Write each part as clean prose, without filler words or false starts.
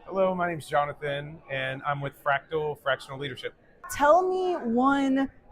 Hello, my name's Jonathan, and I'm with Fractional Leadership. Tell me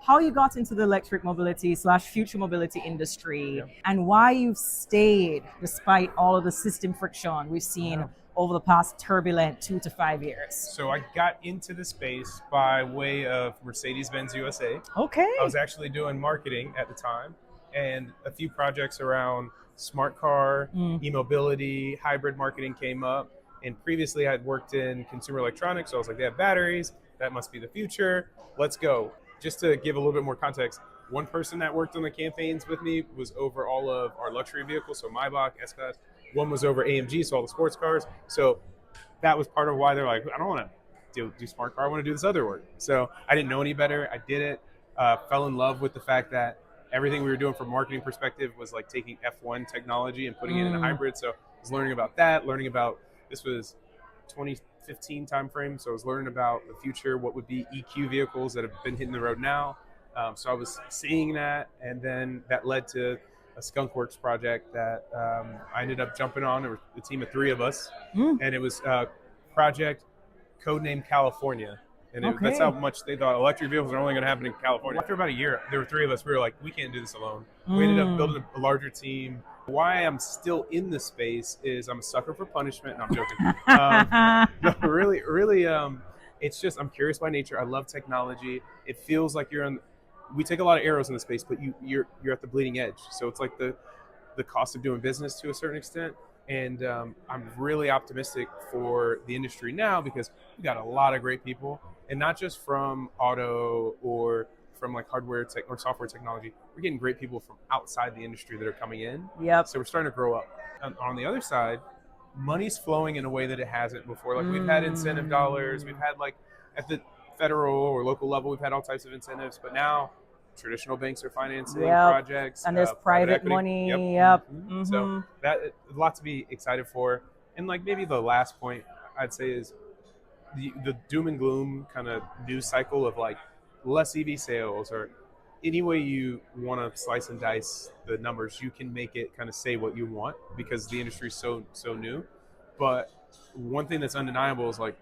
how you got into the electric mobility slash future mobility industry and why you've stayed despite all of the system friction we've seen over the past turbulent 2 to 5 years. So I got into the space by way of Mercedes-Benz USA. Okay. I was actually doing marketing at the time and a few projects around smart car, e-mobility, hybrid marketing came up. And previously I had worked in consumer electronics, so I was like, they have batteries, that must be the future, let's go. Just to give a little bit more context, one person that worked on the campaigns with me was over all of our luxury vehicles, so Maybach, S-Class. One was over AMG, so all the sports cars. So that was part of why they're like, I don't want to do smart car, I want to do this other work. So I didn't know any better, I did it, fell in love with the fact that everything we were doing from a marketing perspective was like taking F1 technology and putting it in a hybrid. So I was learning about that, this was 2015 timeframe, so I was learning about the future, what would be EQ vehicles that have been hitting the road now. So I was seeing that, and then that led to a Skunkworks project that I ended up jumping on. There was a team of 3 of us, and it was a project codenamed California. And that's how much they thought electric vehicles are only going to happen in California. After about a year, there were 3 of us. We were like, we can't do this alone. We ended up building a larger team. Why I'm still in the space is I'm a sucker for punishment. No, I'm joking. No, really, it's just I'm curious by nature. I love technology. It feels like we take a lot of arrows in the space, but you're at the bleeding edge. So it's like the cost of doing business to a certain extent. And I'm really optimistic for the industry now because we got a lot of great people, and not just from auto or from like hardware tech or software technology. We're getting great people from outside the industry that are coming in. Yep. So we're starting to grow up. On the other side, money's flowing in a way that it hasn't before. Like we've had incentive dollars, we've had like at the federal or local level, we've had all types of incentives, but now traditional banks are financing projects. And there's private money. So that a lot to be excited for. And like maybe the last point I'd say is the doom and gloom kind of news cycle of like less EV sales, or any way you want to slice and dice the numbers, you can make it kind of say what you want because the industry is so new. But one thing that's undeniable is like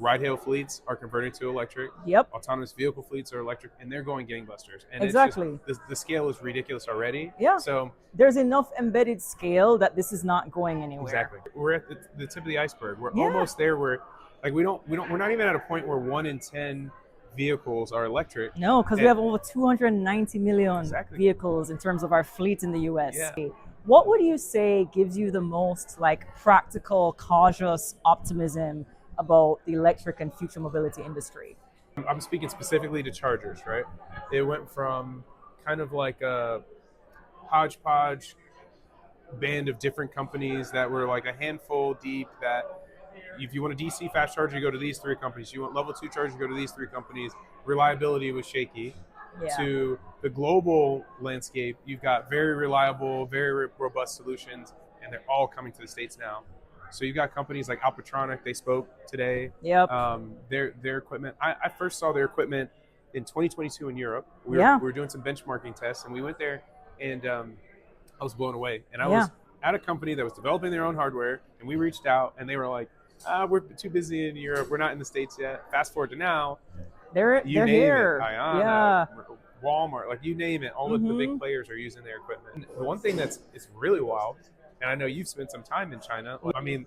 ride-hail fleets are converting to electric. Yep. Autonomous vehicle fleets are electric, and they're going gangbusters. And exactly. It's just, the scale is ridiculous already. Yeah. So there's enough embedded scale that this is not going anywhere. Exactly. We're at the tip of the iceberg. We're almost there. We're not even at a point where 1 in 10 vehicles are electric. No, because we have over 290 million vehicles in terms of our fleet in the US. Yeah. What would you say gives you the most like practical, cautious optimism about the electric and future mobility industry? I'm speaking specifically to chargers, right? It went from kind of like a hodgepodge band of different companies that were like a handful deep that if you want a DC fast charger, you go to these 3 companies. You want level 2 charger, you go to these 3 companies. Reliability was shaky. Yeah. To the global landscape, you've got very reliable, very robust solutions, and they're all coming to the States now. So you've got companies like Alpatronic, they spoke today. Yep. Their equipment, I first saw their equipment in 2022 in Europe. We were doing some benchmarking tests, and we went there, and I was blown away. And I was at a company that was developing their own hardware, and we reached out, and they were like, we're too busy in Europe. We're not in the States yet. Fast forward to now. They're here. Ayana, Walmart, like you name it. All of the big players are using their equipment. And the one thing it's really wild, and I know you've spent some time in China. I mean,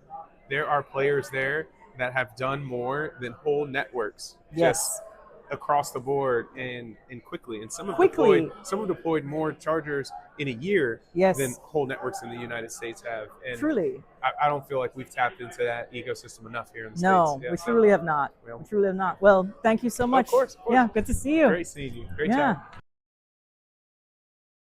there are players there that have done more than whole networks. Just across the board and quickly. And some have deployed more chargers in a year than whole networks in the United States have. And truly. I don't feel like we've tapped into that ecosystem enough here in the States. No, we truly have not. We truly have not. Well, thank you so much. Of course. Yeah, good to see you. Great seeing you. Great chat.